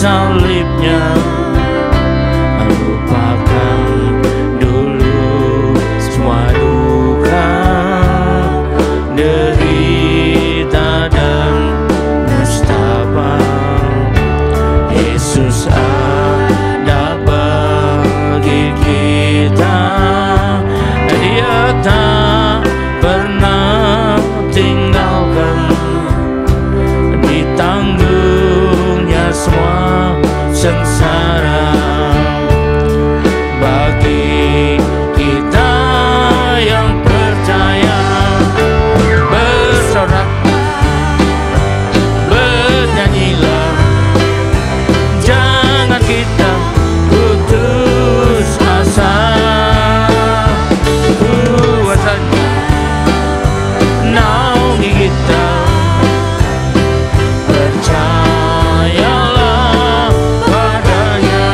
salibnya, melupakan dulu semua duka, derita dan nestapa. Yesus ada bagi kita, Dia tak pernah tinggalkan, ditanggungnya semua sengsara. Bagi kita yang percaya, bersoraklah, bernyanyilah, jangan kita putus asa. Kuasanya naungi kita, percayalah padanya.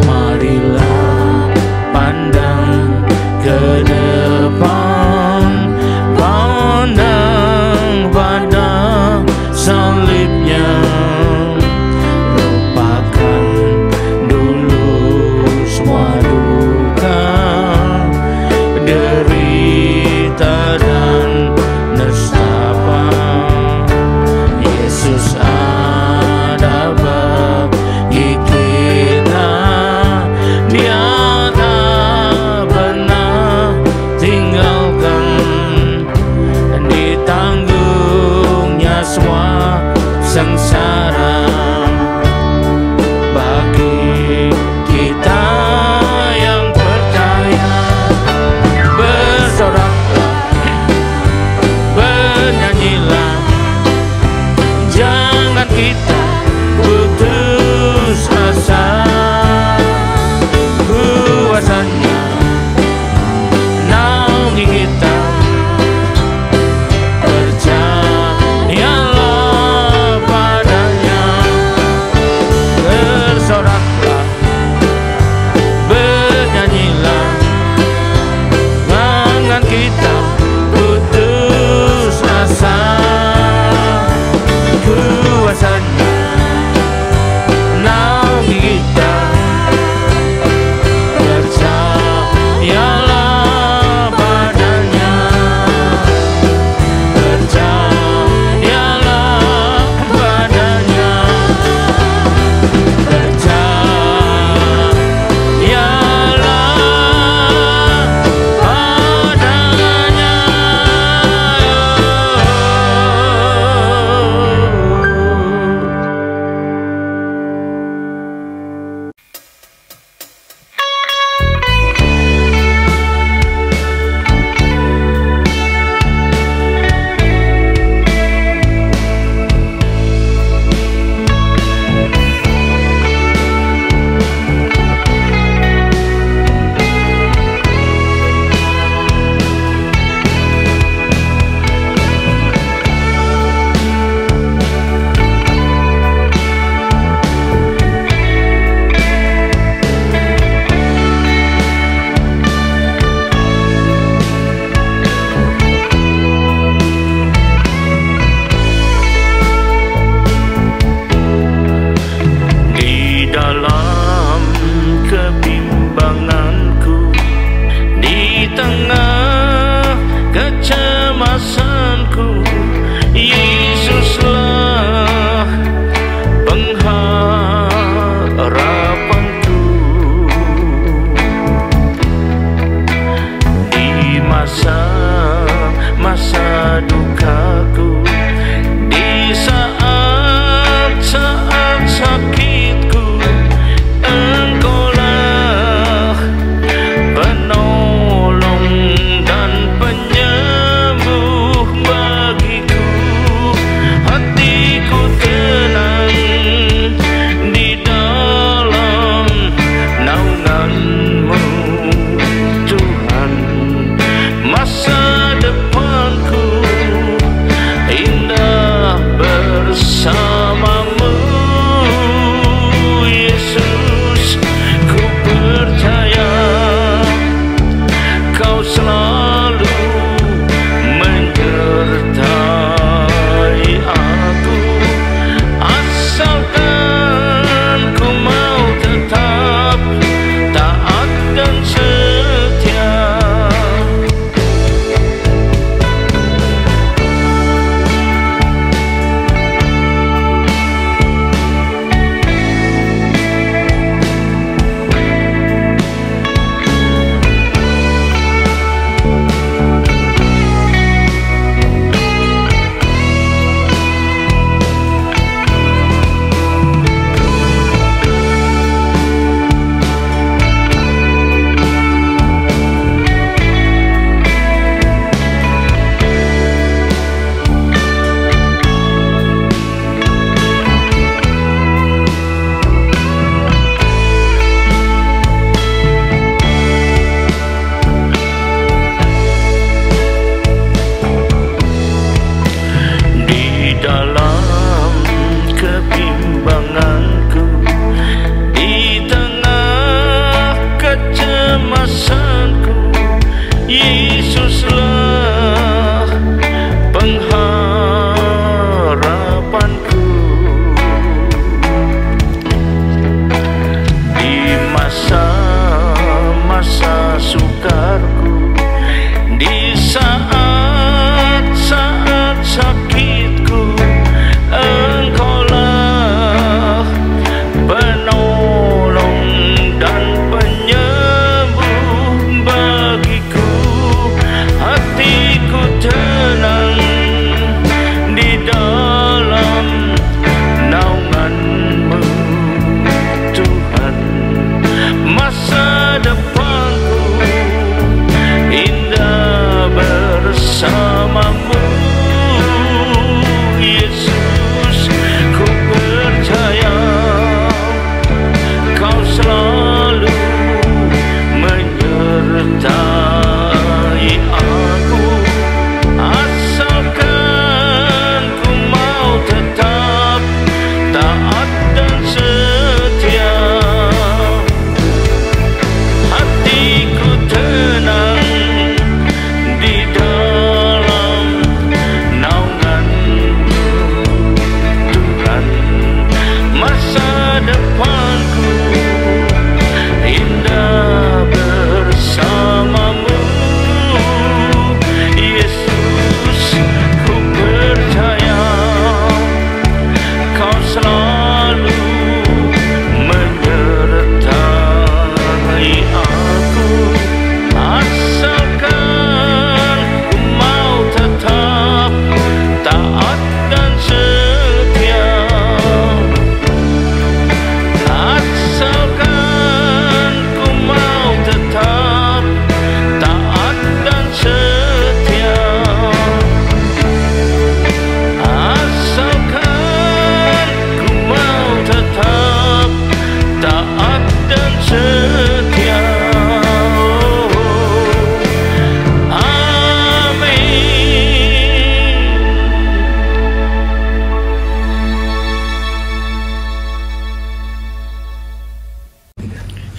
Marilah pandang ke depan, pandang pada salibnya, lupakan dulu semua duka, derita dan nestapa. Yesus ada bagi kita, Dia tak pernah tinggalkan, ditanggungnya semua sengsara. Bagi kita yang percaya, bersoraklah, bernyanyilah, jangan kita putus asa. Kuasanya naungi kita, percayalah padanya. Bersoraklah, bernyanyilah, jangan kita putus asa. Kuasanya naungi kita, percayalah padanya, percayalah padanya,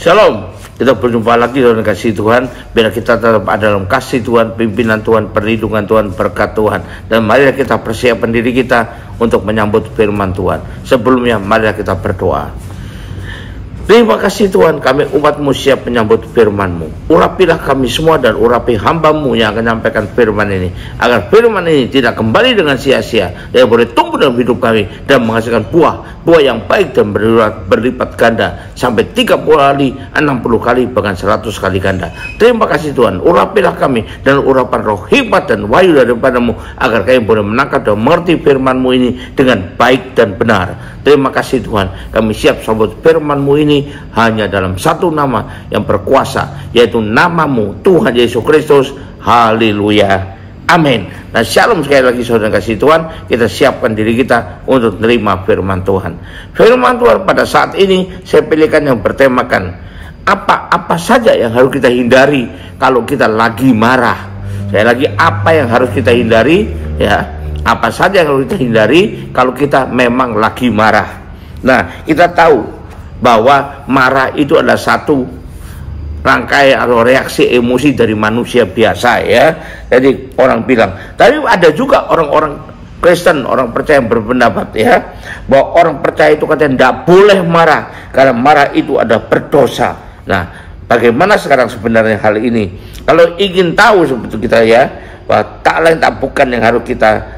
Shalom. Kita berjumpa lagi dalam kasih Tuhan. Biar kita tetap ada dalam kasih Tuhan, pimpinan Tuhan, perlindungan Tuhan, berkat Tuhan. Dan mari kita persiapkan diri kita untuk menyambut firman Tuhan. Sebelumnya mari kita berdoa. Terima kasih Tuhan, kami umat-Mu siap menyambut firman-Mu. Urapilah kami semua dan urapi hamba-Mu yang akan menyampaikan firman ini, agar firman ini tidak kembali dengan sia-sia, dan boleh tumbuh dalam hidup kami dan menghasilkan buah yang baik dan berlipat ganda sampai 30 kali, 60 kali, bahkan 100 kali ganda. Terima kasih Tuhan, urapilah kami dan urapan roh hikmat dan wahyu daripada-Mu, agar kami boleh menangkap dan mengerti firman-Mu ini dengan baik dan benar. Terima kasih Tuhan, kami siap sambut firman-Mu ini hanya dalam satu nama yang berkuasa, yaitu nama-Mu Tuhan Yesus Kristus. Haleluya, amin. Nah, shalom sekali lagi saudara kasih Tuhan. Kita siapkan diri kita untuk menerima firman Tuhan. Firman Tuhan pada saat ini saya pilihkan yang bertemakan apa saja yang harus kita hindari kalau kita lagi marah. Saya lagi apa yang harus kita hindari, ya. Apa saja yang harus kita hindari kalau kita memang lagi marah. Nah, kita tahu bahwa marah itu adalah satu rangkaian atau reaksi emosi dari manusia biasa, ya. Jadi orang bilang, tapi ada juga orang-orang Kristen, orang percaya yang berpendapat, ya, bahwa orang percaya itu katanya tidak boleh marah karena marah itu ada berdosa. Nah, bagaimana sekarang sebenarnya hal ini? Kalau ingin tahu seperti kita, ya, bahwa tak lain tak bukan yang harus kita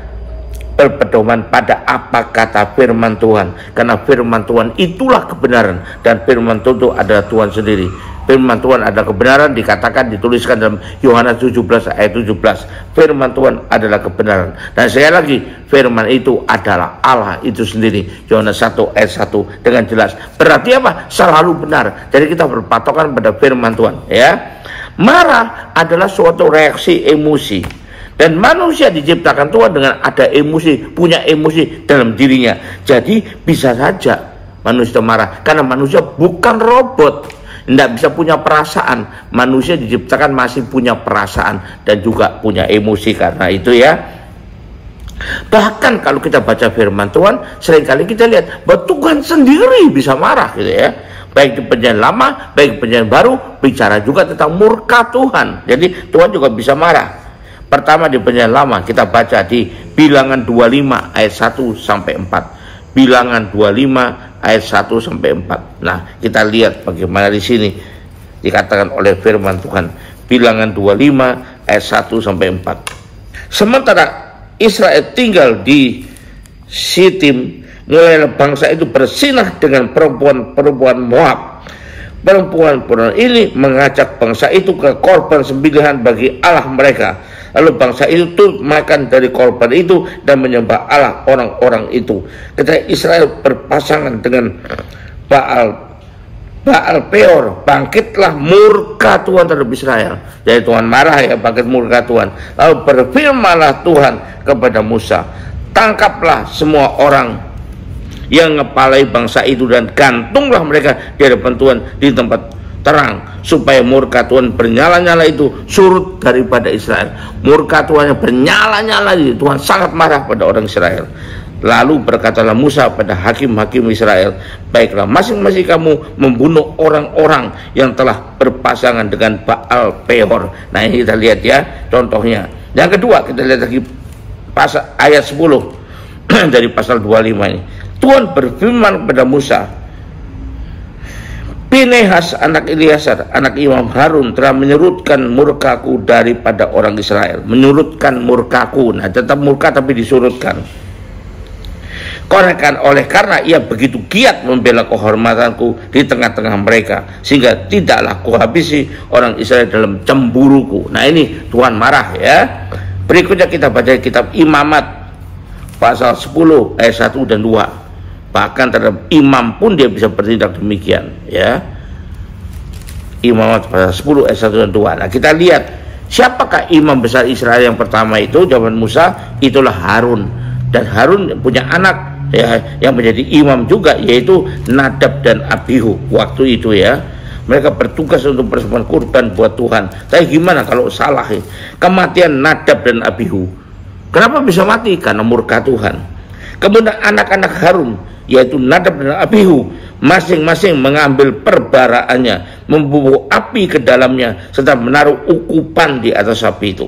berpedoman pada apa kata firman Tuhan, karena firman Tuhan itulah kebenaran, dan firman Tuhan itu adalah Tuhan sendiri. Firman Tuhan adalah kebenaran, dikatakan, dituliskan dalam Yohanes 17 ayat 17. Firman Tuhan adalah kebenaran, dan sekali lagi firman itu adalah Allah itu sendiri. Yohanes 1 ayat 1 dengan jelas. Berarti apa? Selalu benar. Jadi kita berpatokan pada firman Tuhan, ya. Marah adalah suatu reaksi emosi. Dan manusia diciptakan Tuhan dengan ada emosi, punya emosi dalam dirinya. Jadi bisa saja manusia marah, karena manusia bukan robot, tidak bisa punya perasaan. Manusia diciptakan masih punya perasaan dan juga punya emosi. Karena itu, ya, bahkan kalau kita baca firman Tuhan, seringkali kita lihat bahwa Tuhan sendiri bisa marah, gitu, ya. Baik di perjanjian lama, baik di perjanjian baru, bicara juga tentang murka Tuhan. Jadi Tuhan juga bisa marah. Pertama di perjanjian lama kita baca di Bilangan 25 ayat 1 sampai 4. Bilangan 25 ayat 1 sampai 4. Nah, kita lihat bagaimana di sini dikatakan oleh firman Tuhan. Bilangan 25 ayat 1 sampai 4. Sementara Israel tinggal di Sitim, mulailah bangsa itu bersinah dengan perempuan Moab. Perempuan ini mengajak bangsa itu ke korban sembelihan bagi Allah mereka. Lalu bangsa itu turut makan dari korban itu dan menyembah Allah orang-orang itu. Ketika Israel berpasangan dengan Baal Peor, bangkitlah murka Tuhan terhadap Israel. Jadi Tuhan marah, ya, bangkit murka Tuhan. Lalu berfirmanlah Tuhan kepada Musa, tangkaplah semua orang yang ngepalai bangsa itu dan gantunglah mereka di hadapan Tuhan di tempat terang, supaya murka Tuhan bernyala-nyala itu surut daripada Israel. Murka Tuhan yang bernyala-nyala itu, Tuhan sangat marah pada orang Israel. Lalu berkatalah Musa pada hakim-hakim Israel, baiklah masing-masing kamu membunuh orang-orang yang telah berpasangan dengan Baal Peor. Nah, ini kita lihat, ya, contohnya. Yang kedua kita lihat lagi pasal ayat 10 dari pasal 25 ini. Tuhan berfirman kepada Musa, Pinehas anak Eleazar, anak Imam Harun telah menyurutkan murkaku daripada orang Israel. Menyurutkan murkaku, nah tetap murka tapi disurutkan. Karena ia begitu giat membela kehormatanku di tengah-tengah mereka, sehingga tidaklah kuhabisi orang Israel dalam cemburuku. Nah, ini Tuhan marah, ya. Berikutnya kita baca kitab Imamat pasal 10 ayat 1 dan 2. Bahkan terhadap imam pun dia bisa bertindak demikian, ya. Imamat pasal 10 ayat 1 dan 2. Nah, kita lihat siapakah imam besar Israel yang pertama itu zaman Musa? Itulah Harun. Dan Harun punya anak, ya, yang menjadi imam juga, yaitu Nadab dan Abihu waktu itu, ya. Mereka bertugas untuk persembahkan kurban buat Tuhan. Tapi gimana kalau salah, ya? Kematian Nadab dan Abihu. Kenapa bisa mati? Karena murka Tuhan. Kemudian anak-anak Harun, yaitu Nadab dan Abihu, masing-masing mengambil perbaraannya, membawa api ke dalamnya, serta menaruh ukupan di atas api itu.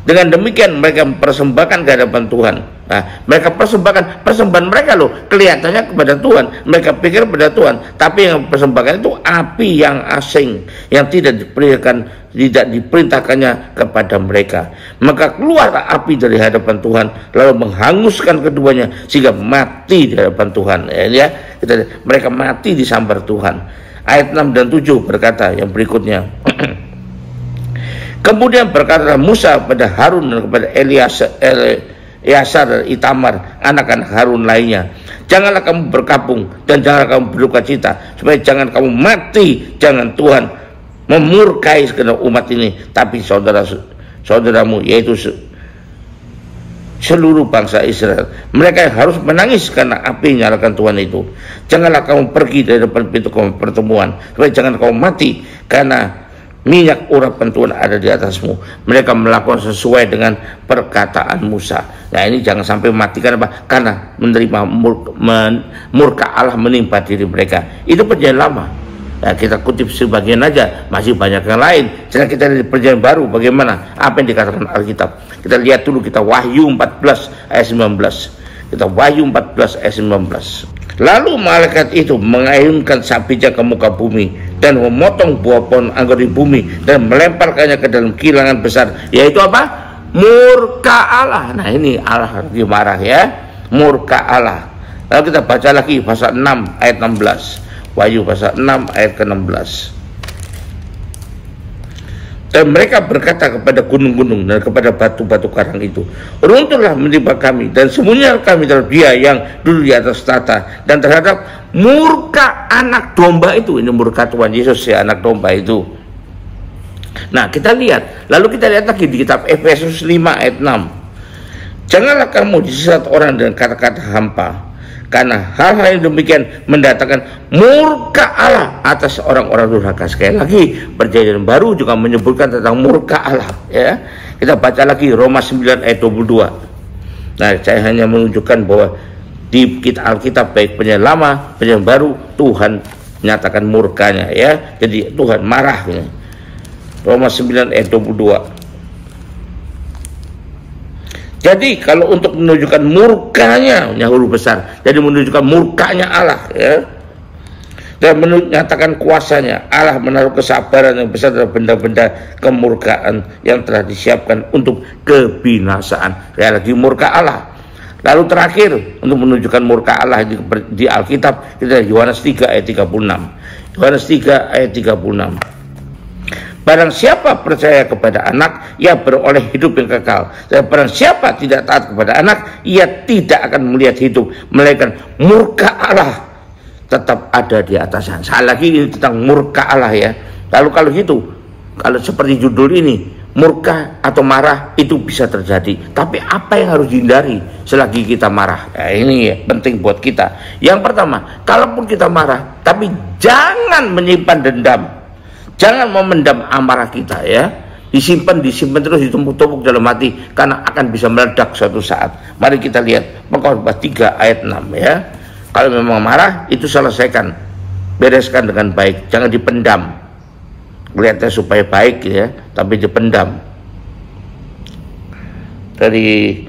Dengan demikian mereka mempersembahkan ke hadapan Tuhan. Nah, mereka persembahkan, persembahan mereka loh kelihatannya kepada Tuhan, mereka pikir kepada Tuhan, tapi yang persembahkan itu api yang asing, yang tidak diperintahkannya kepada mereka. Maka keluar api dari hadapan Tuhan, lalu menghanguskan keduanya sehingga mati di hadapan Tuhan. Ya, mereka mati disambar Tuhan. Ayat 6 dan 7 berkata yang berikutnya. Kemudian berkata Musa pada Harun dan kepada Eleazar dan Itamar, anak-anak Harun lainnya, janganlah kamu berkabung dan janganlah kamu berduka cita, supaya jangan kamu mati, jangan Tuhan memurkai segenap umat ini, tapi saudaramu yaitu seluruh bangsa Israel, mereka yang harus menangis karena api nyalakan Tuhan itu. Janganlah kamu pergi dari depan pintu pertemuan, supaya jangan kamu mati, karena minyak urapan Tuhan ada di atasmu. Mereka melakukan sesuai dengan perkataan Musa. Nah, ini jangan sampai mati karena menerima murka Allah menimpa diri mereka. Itu perjanjian lama. Nah, kita kutip sebagian aja, masih banyak yang lain. Sekarang kita di perjanjian baru, bagaimana? Apa yang dikatakan Alkitab? Kita lihat dulu, kita Wahyu 14 ayat 19. Kita Wahyu 14 ayat 19. Lalu malaikat itu mengayunkan sabitnya ke muka bumi dan memotong buah pohon anggur di bumi dan melemparkannya ke dalam kilangan besar, yaitu apa? Murka Allah. Nah, ini Allah lagi marah ya, murka Allah. Lalu kita baca lagi pasal 6 ayat 16. Wahyu pasal 6 ayat ke-16. Dan mereka berkata kepada gunung-gunung dan kepada batu-batu karang itu, runtuhlah menimpa kami dan sembunyilah kami terhadap Dia yang duduk di atas tahta dan terhadap murka anak domba itu. Ini murka Tuhan Yesus ya, anak domba itu. Nah, kita lihat, lalu kita lihat lagi di kitab Efesus 5 ayat 6. Janganlah kamu disesat orang dengan kata-kata hampa, karena hal-hal yang demikian mendatangkan murka Allah atas orang-orang durhaka. Sekali lagi, perjanjian baru juga menyebutkan tentang murka Allah ya. Kita baca lagi Roma 9 ayat 22. Nah, saya hanya menunjukkan bahwa di Alkitab baik perjanjian lama, perjanjian baru, Tuhan menyatakan murkanya ya. Jadi Tuhan marah ya. Roma 9 ayat 22. Jadi kalau untuk menunjukkan murkanya, huruf besar, jadi menunjukkan murkanya Allah ya, dan menyatakan kuasanya, Allah menaruh kesabaran yang besar dalam benda-benda kemurkaan yang telah disiapkan untuk kebinasaan. Ya, lagi murka Allah. Lalu terakhir untuk menunjukkan murka Allah di Alkitab, kita Yohanes 3 ayat 36. Yohanes 3 ayat 36. Barang siapa percaya kepada anak, ia beroleh hidup yang kekal. Dan barang siapa tidak taat kepada anak, ia tidak akan melihat hidup, melainkan murka Allah tetap ada di atasnya. Sekali lagi ini tentang murka Allah ya. Lalu kalau gitu, kalau seperti judul ini, murka atau marah itu bisa terjadi. Tapi apa yang harus dihindari selagi kita marah? Nah, ini ya, penting buat kita. Yang pertama, kalaupun kita marah, tapi jangan menyimpan dendam. Jangan memendam amarah kita ya. Disimpan terus, ditumpuk-tumpuk dalam hati, karena akan bisa meledak suatu saat. Mari kita lihat Pengkhotbah 3 ayat 6 ya. Kalau memang marah, itu selesaikan, bereskan dengan baik, jangan dipendam. Kelihatannya supaya baik ya, tapi dipendam. Dari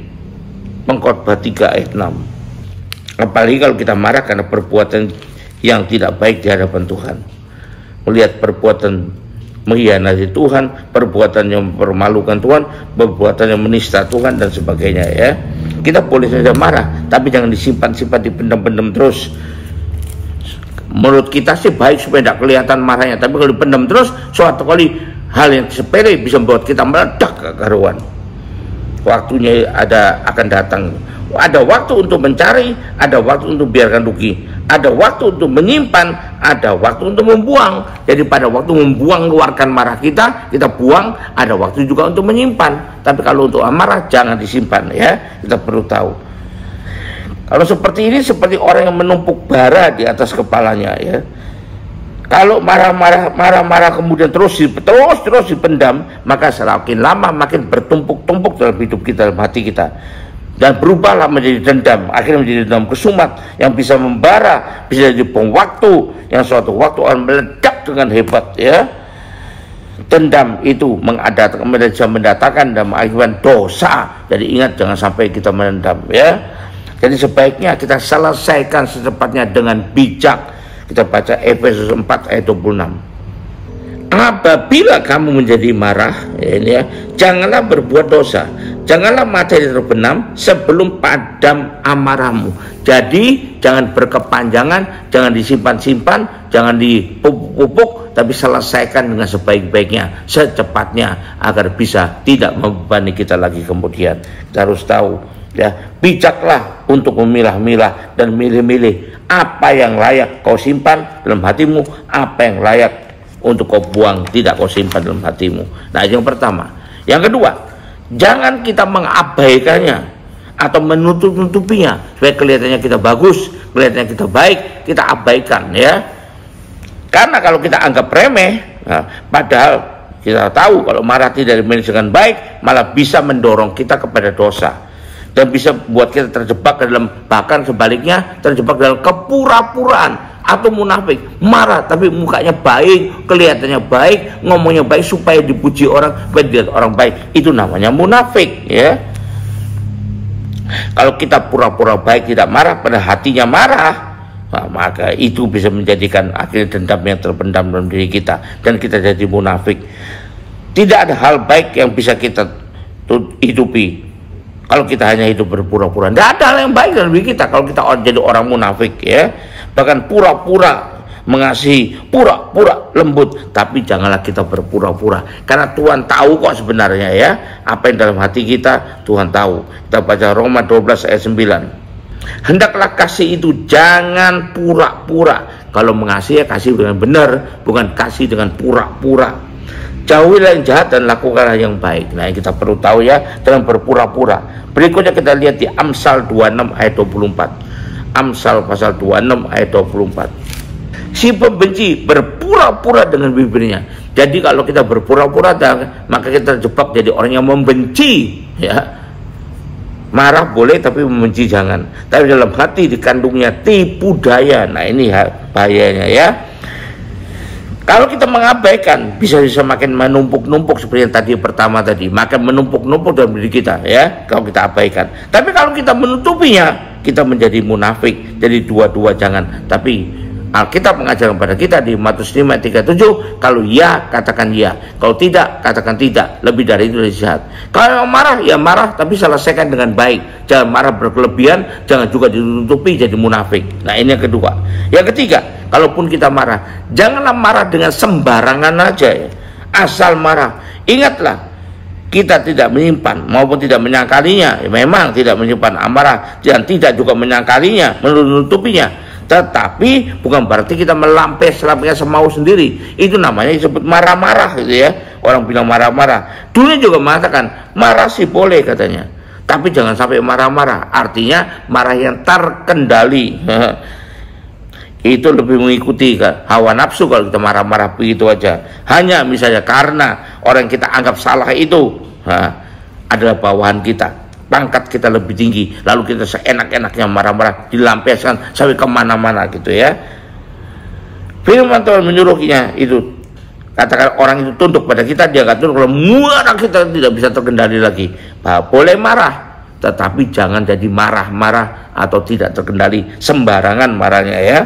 Pengkhotbah 3 ayat 6. Apalagi kalau kita marah karena perbuatan yang tidak baik di hadapan Tuhan. Melihat perbuatan mengkhianati Tuhan, perbuatan yang mempermalukan Tuhan, perbuatan yang menista Tuhan dan sebagainya ya. Kita boleh saja marah, tapi jangan disimpan-simpan, dipendam-pendam terus. Menurut kita sih baik supaya tidak kelihatan marahnya, tapi kalau dipendam terus, suatu kali hal yang sepele bisa membuat kita meledak kekaruan. Waktunya akan datang. Ada waktu untuk mencari, ada waktu untuk biarkan rugi, ada waktu untuk menyimpan, ada waktu untuk membuang. Jadi pada waktu membuang, keluarkan marah kita buang. Ada waktu juga untuk menyimpan. Tapi kalau untuk amarah jangan disimpan ya. Kita perlu tahu. Kalau seperti ini, seperti orang yang menumpuk bara di atas kepalanya ya. Kalau marah-marah kemudian terus dipendam, maka semakin lama makin bertumpuk-tumpuk dalam hidup kita, dalam hati kita. dan berubahlah menjadi dendam, akhirnya menjadi dendam kesumat yang bisa membara, bisa jadi bom waktu yang suatu waktu akan meledak dengan hebat, ya. Dendam itu mendatangkan dan mengakibatkan dosa. Jadi ingat, jangan sampai kita menendam, ya. Jadi sebaiknya kita selesaikan secepatnya dengan bijak. Kita baca Efesus 4 ayat 26. Apabila kamu menjadi marah, ya, janganlah berbuat dosa, janganlah matanya terbenam sebelum padam amarahmu. Jadi jangan berkepanjangan, jangan disimpan-simpan, jangan dipupuk, tapi selesaikan dengan sebaik-baiknya, secepatnya, agar bisa tidak membebani kita lagi kemudian. Kita harus tahu, ya, bijaklah untuk memilah-milah dan milih-milih apa yang layak kau simpan dalam hatimu, apa yang layak untuk kau buang, tidak kau simpan dalam hatimu. Nah, itu yang pertama. Yang kedua, jangan kita mengabaikannya atau menutup-nutupinya supaya kelihatannya kita bagus, kelihatannya kita baik, kita abaikan, ya. Karena kalau kita anggap remeh, nah, padahal kita tahu kalau marah tidak dimanage dengan baik, malah bisa mendorong kita kepada dosa dan bisa buat kita terjebak dalam, bahkan sebaliknya terjebak dalam kepura-puraan atau munafik. Marah tapi mukanya baik, kelihatannya baik, ngomongnya baik supaya dipuji orang, supaya dilihat orang baik. Itu namanya munafik, ya. Kalau kita pura-pura baik, tidak marah, pada hatinya marah, nah, maka itu bisa menjadikan akhirnya dendam yang terpendam dalam diri kita dan kita jadi munafik. Tidak ada hal baik yang bisa kita hidupi kalau kita hanya hidup berpura-pura. Tidak ada hal yang baik dalam diri kita kalau kita jadi orang munafik, ya. Bahkan pura-pura mengasihi, pura-pura lembut, tapi janganlah kita berpura-pura, karena Tuhan tahu kok sebenarnya, ya, apa yang dalam hati kita. Tuhan tahu. Kita baca Roma 12 ayat 9. Hendaklah kasih itu jangan pura-pura. Kalau mengasihi, ya kasih dengan benar, bukan kasih dengan pura-pura. Jauhilah yang jahat dan lakukanlah yang baik. Nah, kita perlu tahu, ya, jangan berpura-pura. Berikutnya kita lihat di Amsal 26 ayat 24. Amsal pasal 26 ayat 24. Si pembenci berpura-pura dengan bibirnya. Jadi kalau kita berpura-pura, maka kita terjebak jadi orang yang membenci, ya. Marah boleh tapi membenci jangan. Tapi dalam hati dikandungnya tipu daya. Nah, ini bahayanya, ya. Kalau kita mengabaikan, bisa makin menumpuk-numpuk seperti yang tadi pertama tadi, makin menumpuk-numpuk dalam diri kita, ya, kalau kita abaikan. Tapi kalau kita menutupinya, kita menjadi munafik. Jadi dua-dua jangan. Tapi Alkitab mengajarkan kepada kita di Matius 5:37, kalau ya katakan ya, kalau tidak katakan tidak, lebih dari itu dari jahat. Kalau marah, ya marah tapi selesaikan dengan baik. Jangan marah berkelebihan, jangan juga ditutupi jadi munafik. Nah, ini yang kedua. Yang ketiga, kalaupun kita marah, janganlah marah dengan sembarangan aja, ya. Asal marah. Ingatlah, kita tidak menyimpan maupun tidak menyangkalinya, ya, memang tidak menyimpan amarah dan tidak juga menyangkalinya, menutupinya. Tetapi bukan berarti kita melampiaskan semau sendiri. Itu namanya disebut marah-marah, gitu, ya. Orang bilang marah-marah. Dunia juga mengatakan marah sih boleh katanya, tapi jangan sampai marah-marah. Artinya marah yang terkendali. Itu lebih mengikuti hawa nafsu kalau kita marah-marah begitu aja. Hanya misalnya karena orang yang kita anggap salah itu adalah bawahan kita, pangkat kita lebih tinggi, lalu kita seenak-enaknya marah-marah, dilampiaskan sampai kemana-mana, gitu, ya. Firman Tuhan menyuruhnya itu, katakan orang itu tunduk pada kita, dia akan tunduk. Kalau marah kita tidak bisa terkendali lagi. Boleh marah, tetapi jangan jadi marah-marah atau tidak terkendali, sembarangan marahnya, ya.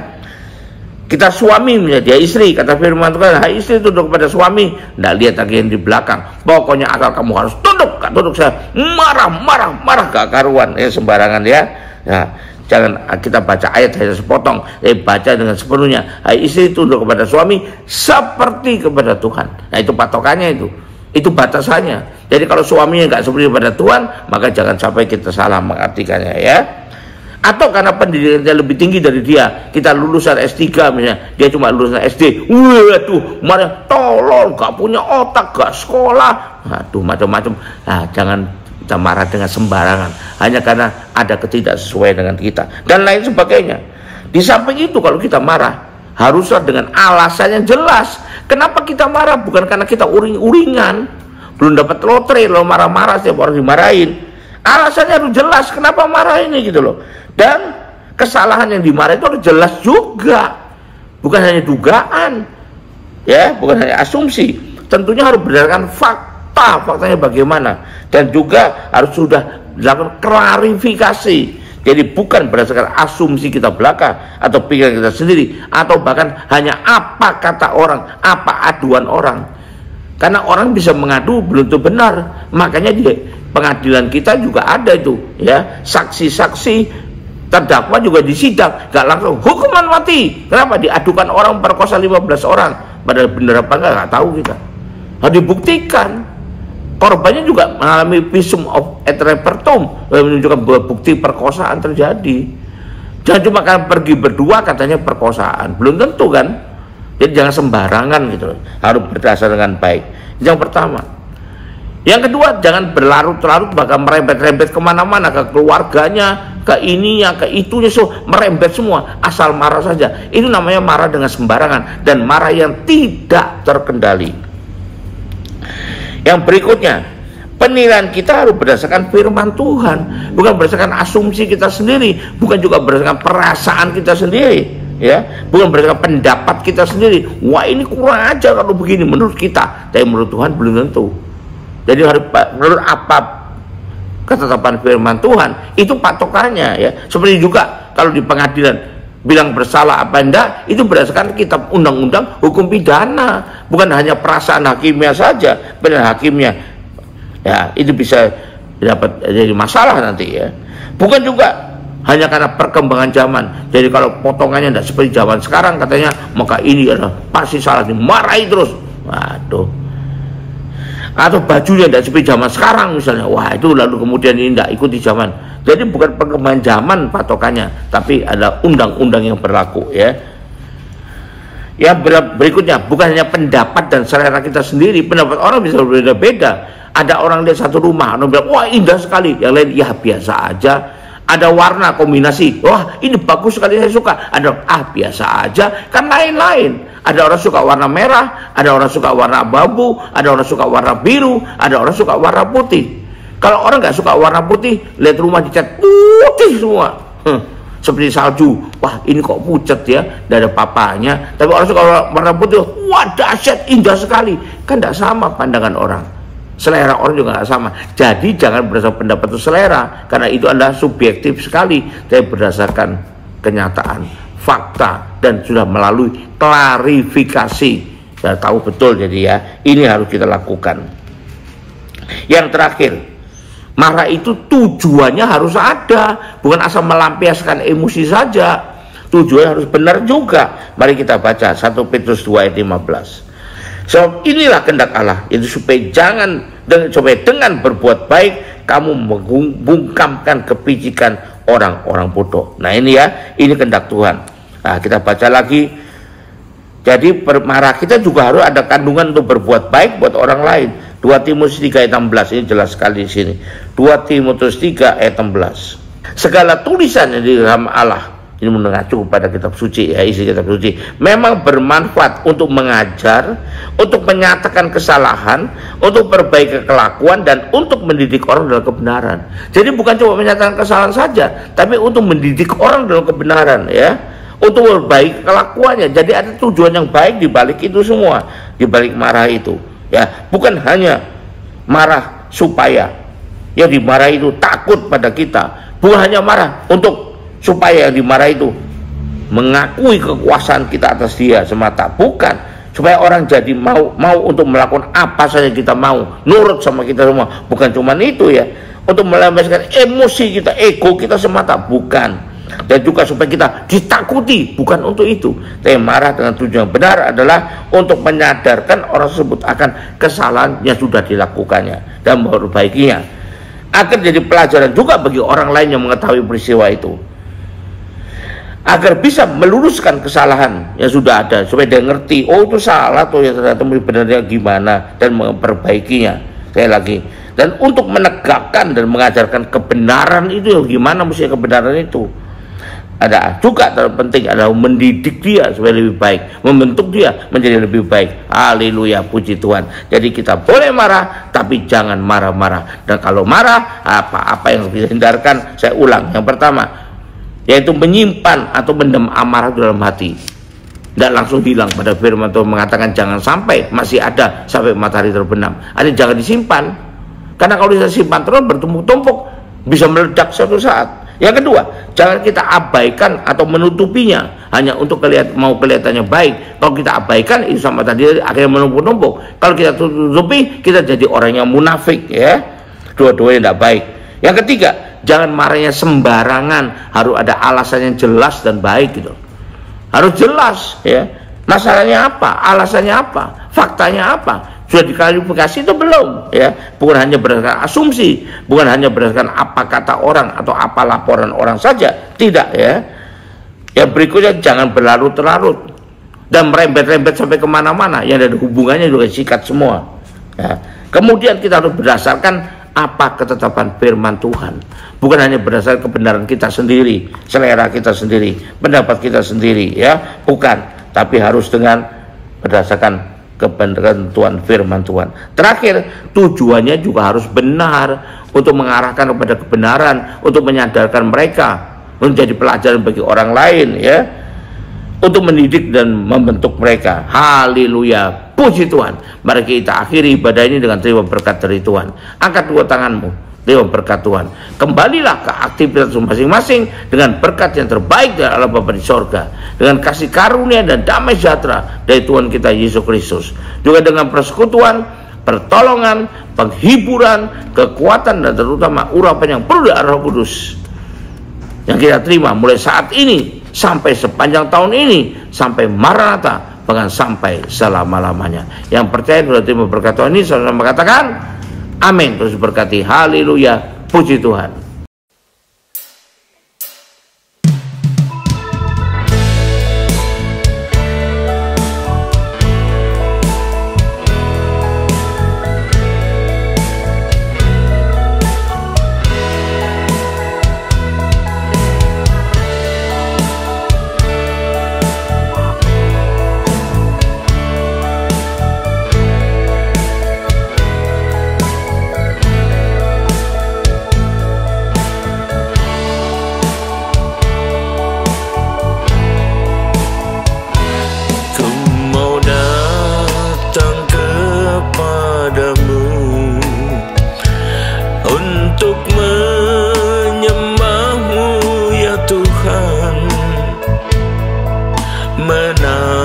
Kita suami, misalnya dia istri, kata firman Tuhan, hai istri tunduk kepada suami, tidak lihat lagi yang di belakang. Pokoknya akal kamu harus tunduk, tunduk saya, marah, gak karuan, ya, sembarangan, ya. Ya, jangan kita baca ayat hanya sepotong, baca dengan sepenuhnya. Hai istri tunduk kepada suami seperti kepada Tuhan. Nah, itu patokannya, itu batasannya. Jadi kalau suaminya nggak seperti kepada Tuhan, maka jangan sampai kita salah mengartikannya, ya. Atau karena pendidikannya lebih tinggi dari dia, kita lulusan S3 misalnya, dia cuma lulusan SD, waduh, marah, tolol, gak punya otak, gak sekolah, aduh, macam-macam. Nah, jangan kita marah dengan sembarangan, hanya karena ada ketidaksesuaian dengan kita, dan lain sebagainya. Di samping itu, kalau kita marah, haruslah dengan alasan yang jelas. Kenapa kita marah? Bukan karena kita uring-uringan, belum dapat lotre, lalu marah-marah, setiap orang dimarahin. Alasannya harus jelas kenapa marah ini gitu loh. Dan kesalahan yang dimarah itu harus jelas juga, bukan hanya dugaan, ya, bukan hanya asumsi. Tentunya harus berdasarkan fakta, faktanya bagaimana, dan juga harus sudah dilakukan klarifikasi. Jadi bukan berdasarkan asumsi kita belaka atau pikiran kita sendiri, atau bahkan hanya apa kata orang, apa aduan orang. Karena orang bisa mengadu belum tentu benar. Makanya di pengadilan kita juga ada itu, ya, saksi-saksi, terdakwa juga disidang, gak langsung hukuman mati. Kenapa? Diadukan orang perkosa 15 orang, padahal benar apa enggak tahu kita. Harus dibuktikan. Korbannya juga mengalami visum of et repertum, menunjukkan bahwa bukti perkosaan terjadi. Jangan cuma kan pergi berdua katanya perkosaan, belum tentu kan. Jadi jangan sembarangan gitu, harus berdasar dengan baik. Yang pertama. Yang kedua, jangan berlarut-larut bahkan merembet-rembet kemana-mana, ke keluarganya, ke ininya, ke itunya, so merembet semua, asal marah saja. Itu namanya marah dengan sembarangan dan marah yang tidak terkendali. Yang berikutnya, penilaian kita harus berdasarkan firman Tuhan, bukan berdasarkan asumsi kita sendiri, bukan juga berdasarkan perasaan kita sendiri, ya, bukan berdasarkan pendapat kita sendiri. Wah, ini kurang aja kalau begini menurut kita, tapi menurut Tuhan belum tentu. Jadi harus menurut apa ketetapan firman Tuhan, itu patokannya, ya. Seperti juga kalau di pengadilan bilang bersalah apa enggak, itu berdasarkan kitab undang-undang hukum pidana, bukan hanya perasaan hakimnya saja. Benar hakimnya, ya, itu bisa dapat jadi masalah nanti, ya. Bukan juga hanya karena perkembangan zaman. Jadi kalau potongannya tidak seperti zaman sekarang katanya, maka ini adalah pasti salah, dimarahi terus. Waduh. Atau bajunya tidak seperti zaman sekarang misalnya, wah itu lalu kemudian ini tidak ikuti zaman. Jadi bukan perkembangan zaman patokannya, tapi ada undang-undang yang berlaku, ya. Yang berikutnya, bukan hanya pendapat dan selera kita sendiri, pendapat orang bisa berbeda-beda. Ada orang lihat satu rumah, orang bilang wah indah sekali, yang lain ya biasa aja. Ada warna kombinasi, wah ini bagus sekali, saya suka. Ada biasa aja, kan lain-lain. Ada orang suka warna merah, ada orang suka warna abu-abu, ada orang suka warna biru, ada orang suka warna putih. Kalau orang nggak suka warna putih, lihat rumah dicat putih semua, seperti salju. Wah ini kok pucat ya, tidak ada papanya. Tapi orang suka warna putih, wah dahsyat, indah sekali. Kan tidak sama pandangan orang, selera orang juga nggak sama. Jadi jangan berdasarkan pendapat itu selera, karena itu adalah subjektif sekali, tapi berdasarkan kenyataan, fakta, dan sudah melalui klarifikasi. Sudah tahu betul, jadi ya ini harus kita lakukan. Yang terakhir, marah itu tujuannya harus ada, bukan asal melampiaskan emosi saja. Tujuannya harus benar juga. Mari kita baca 1 Petrus 2 ayat 15. Sebab inilah kehendak Allah, itu supaya dengan berbuat baik kamu membungkamkan kepicikan orang-orang bodoh. Nah ini ya, ini kehendak Tuhan. Nah kita baca lagi. Jadi marah kita juga harus ada kandungan untuk berbuat baik buat orang lain. 2 Timotius 3 ayat 16, ini jelas sekali di sini. 2 Timotius 3 ayat 16. Segala tulisan yang di dalam Allah, ini mengacu kepada kitab suci, ya, isi kitab suci, memang bermanfaat untuk mengajar, untuk menyatakan kesalahan, untuk perbaiki kelakuan, dan untuk mendidik orang dalam kebenaran. Jadi bukan cuma menyatakan kesalahan saja, tapi untuk mendidik orang dalam kebenaran, ya, untuk memperbaiki kelakuannya. Jadi ada tujuan yang baik di balik itu semua, di balik marah itu, ya. Bukan hanya marah supaya yang dimarahi itu takut pada kita, bukan hanya marah untuk supaya yang dimarahi itu mengakui kekuasaan kita atas dia semata, bukan, supaya orang jadi mau untuk melakukan apa saja kita mau, nurut sama kita semua, bukan cuma itu, ya, untuk melampiaskan emosi kita, ego kita semata, bukan. Dan juga supaya kita ditakuti, bukan untuk itu. Tapi marah dengan tujuan yang benar adalah untuk menyadarkan orang tersebut akan kesalahan yang sudah dilakukannya dan memperbaikinya, agar jadi pelajaran juga bagi orang lain yang mengetahui peristiwa itu, agar bisa meluruskan kesalahan yang sudah ada, supaya dia ngerti, oh itu salah tuh, ya ternyata benarnya gimana, dan memperbaikinya. Sekali lagi, dan untuk menegakkan dan mengajarkan kebenaran itu, gimana mesti kebenaran itu. ada juga terpenting adalah mendidik dia supaya lebih baik, membentuk dia menjadi lebih baik. Haleluya, puji Tuhan. Jadi kita boleh marah, tapi jangan marah-marah. Dan kalau marah, apa yang bisa hindarkan? Saya ulang, yang pertama, yaitu menyimpan atau mendem amarah dalam hati. Tidak langsung hilang. Pada firman Tuhan mengatakan jangan sampai masih ada sampai matahari terbenam. Artinya jangan disimpan, karena kalau disimpan terus bertumpuk-tumpuk bisa meledak suatu saat. Yang kedua, jangan kita abaikan atau menutupinya hanya untuk mau kelihatannya baik. Kalau kita abaikan, itu sama tadi akhirnya menumpuk-numpuk. Kalau kita tutupi, kita jadi orang yang munafik, ya. Dua-duanya tidak baik. Yang ketiga, jangan marahnya sembarangan, harus ada alasan yang jelas dan baik gitu. Harus jelas, ya. Masalahnya apa? Alasannya apa? Faktanya apa? Sudah diklarifikasi itu belum, ya? Bukan hanya berdasarkan asumsi, bukan hanya berdasarkan apa kata orang atau apa laporan orang saja, tidak, ya. Yang berikutnya, jangan berlarut-larut dan merembet-rembet sampai kemana-mana yang ada hubungannya juga sikat semua, ya. Kemudian kita harus berdasarkan apa ketetapan firman Tuhan, bukan hanya berdasarkan kebenaran kita sendiri, selera kita sendiri, pendapat kita sendiri, ya, bukan, tapi harus dengan berdasarkan kebenaran Tuhan, firman Tuhan. Terakhir, tujuannya juga harus benar, untuk mengarahkan kepada kebenaran, untuk menyadarkan mereka, menjadi pelajaran bagi orang lain, ya, untuk mendidik dan membentuk mereka. Haleluya, puji Tuhan. Mari kita akhiri ibadah ini dengan terima berkat dari Tuhan. Angkat dua tanganmu, terima berkat Tuhan. Kembalilah ke aktivitas masing-masing dengan berkat yang terbaik dari Allah Bapa di sorga, dengan kasih karunia dan damai sejahtera dari Tuhan kita Yesus Kristus, juga dengan persekutuan, pertolongan, penghiburan, kekuatan, dan terutama urapan yang penuh dari Roh Kudus yang kita terima mulai saat ini sampai sepanjang tahun ini, sampai Maranatha, bahkan sampai selama-lamanya. Yang percaya sudah terima berkat Tuhan ini, saudara mengatakan amin. Terus berkati. Haleluya, puji Tuhan.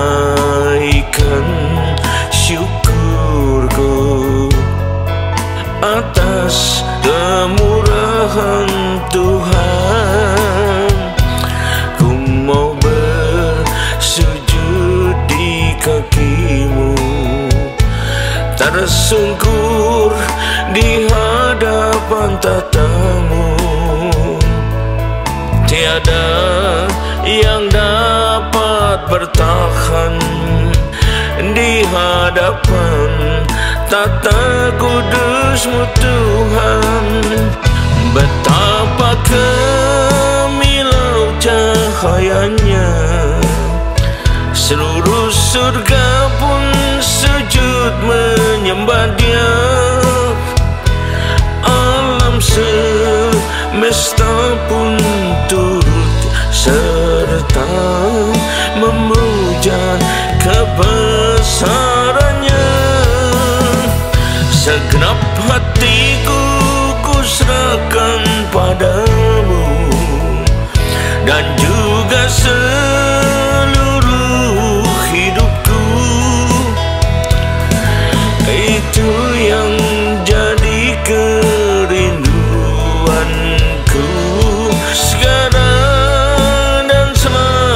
Menaikkan syukurku atas kemurahan Tuhan. Ku mau bersujud di kakimu, tersungkur di hadapan tatamu. Tiada yang dapat bertahan di hadapan tata kudus-Mu Tuhan. Betapa kemilau cahayanya, seluruh surga pun sujud menyembah Dia. Alam semesta pun turut serta memuja kebesarannya. Segenap hatiku kuserahkan padamu, dan juga seluruh hidupku. Itu yang jadi kerinduanku sekarang dan selamanya.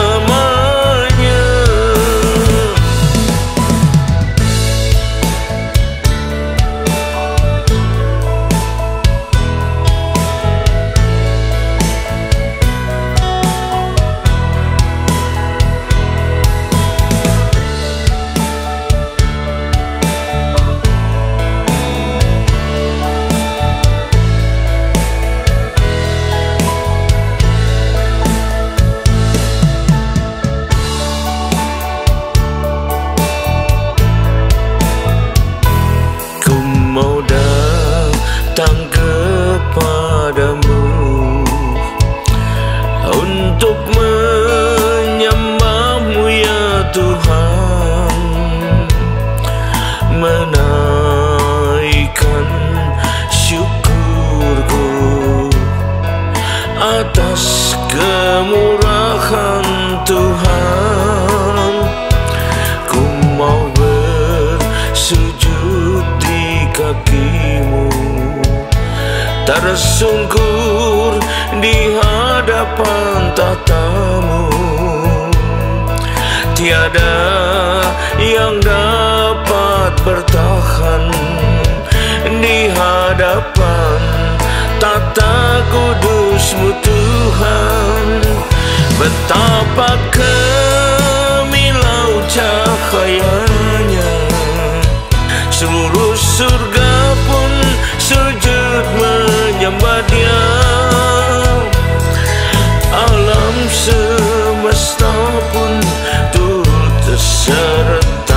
tersungkur di hadapan tatamu. Tiada yang dapat bertahan di hadapan tata kudus-Mu Tuhan. Betapa kemilau cahayanya, seluruh surga pun sujud menyembah Dia. Alam semesta pun turut serta